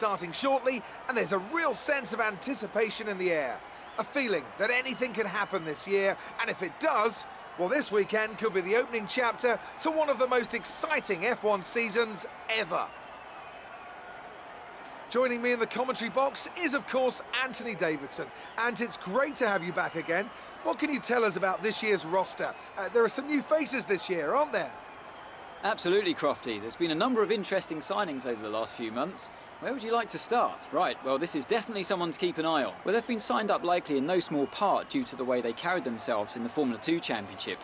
starting shortly, and there's a real sense of anticipation in the air. A feeling that anything can happen this year, and if it does, well, this weekend could be the opening chapter to one of the most exciting F1 seasons ever. Joining me in the commentary box is, of course, Anthony Davidson. And it's great to have you back again. What can you tell us about this year's roster? There are some new faces this year, aren't there? Absolutely, Crofty. There's been a number of interesting signings over the last few months. Where would you like to start? Right, well, this is definitely someone to keep an eye on. Well, they've been signed up likely in no small part due to the way they carried themselves in the Formula 2 Championship.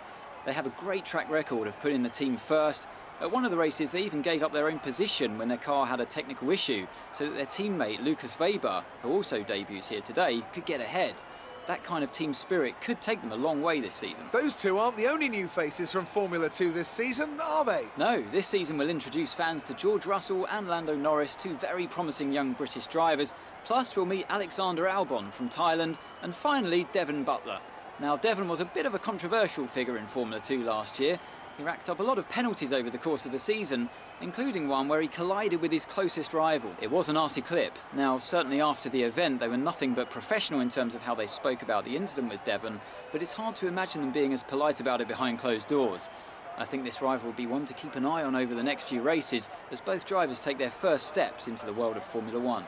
They have a great track record of putting the team first. At one of the races, they even gave up their own position when their car had a technical issue, so that their teammate, Lucas Weber, who also debuts here today, could get ahead. That kind of team spirit could take them a long way this season. Those two aren't the only new faces from Formula 2 this season, are they? No, this season will introduce fans to George Russell and Lando Norris, two very promising young British drivers. Plus, we'll meet Alexander Albon from Thailand, and finally, Devon Butler. Now, Devon was a bit of a controversial figure in Formula 2 last year. He racked up a lot of penalties over the course of the season, including one where he collided with his closest rival. It was a nasty clip. Now, certainly after the event, they were nothing but professional in terms of how they spoke about the incident with Devon, but it's hard to imagine them being as polite about it behind closed doors. I think this rival will be one to keep an eye on over the next few races, as both drivers take their first steps into the world of Formula 1.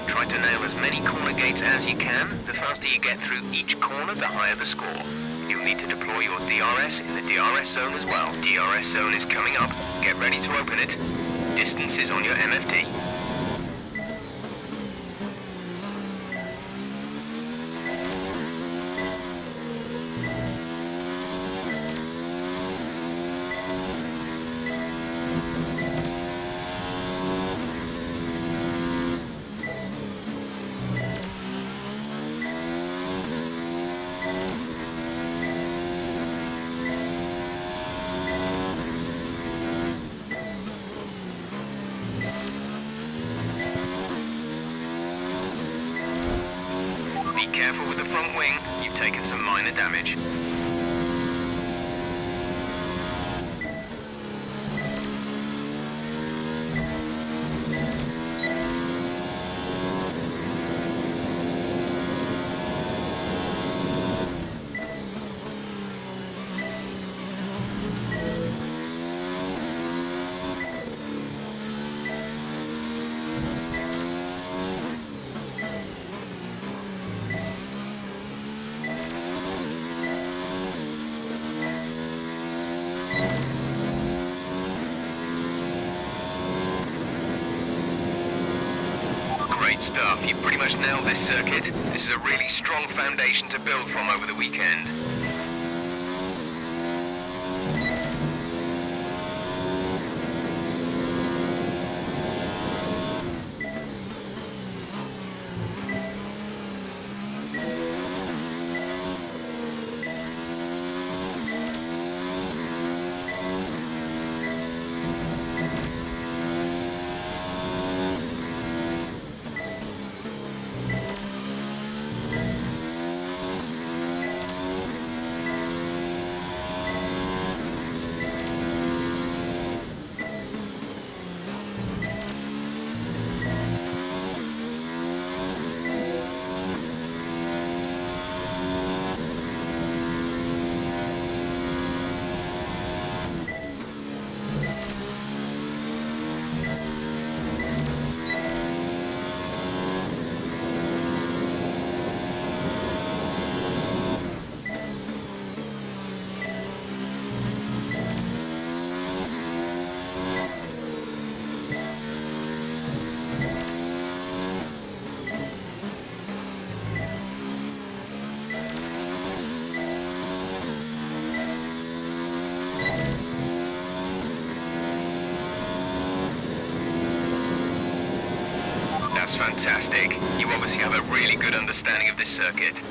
Try to nail as many corner gates as you can. The faster you get through each corner, the higher the score. You'll need to deploy your DRS in the DRS zone as well. DRS zone is coming up. Get ready to open it. Distance is on your MFD. Be careful with the front wing, you've taken some minor damage. Great stuff. You've pretty much nailed this circuit. This is a really strong foundation to build from over the weekend. That's fantastic. You obviously have a really good understanding of this circuit.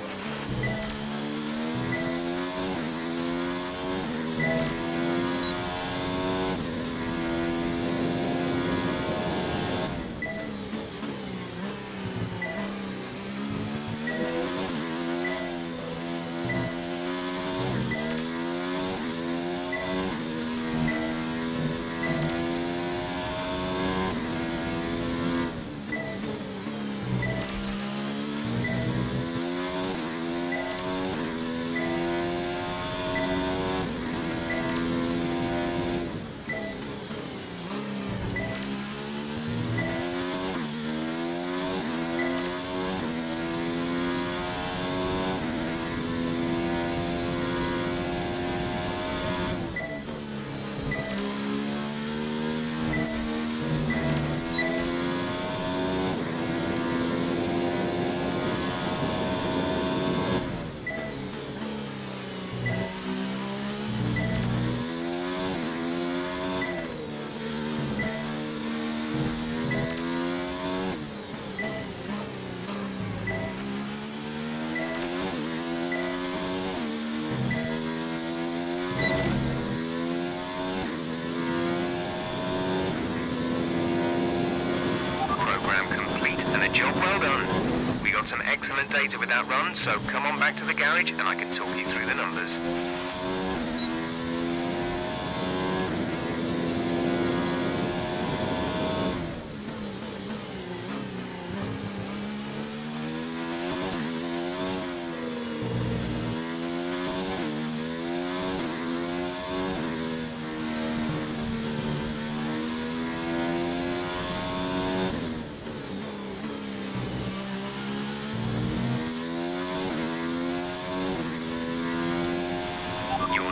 Job well done. We got some excellent data with that run, so come on back to the garage and I can talk you through the numbers.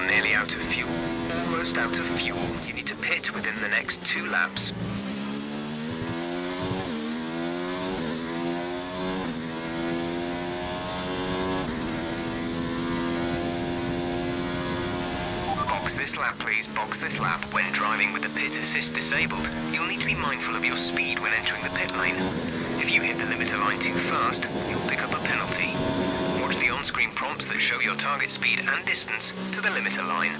Nearly out of fuel. Almost out of fuel. You need to pit within the next 2 laps. Box this lap, please. Box this lap. When driving with the pit assist disabled, you'll need to be mindful of your speed when entering the pit lane. If you hit the limiter line too fast, you'll pick up a penalty. Watch the on-screen prompts that show your target speed and distance to the limiter line.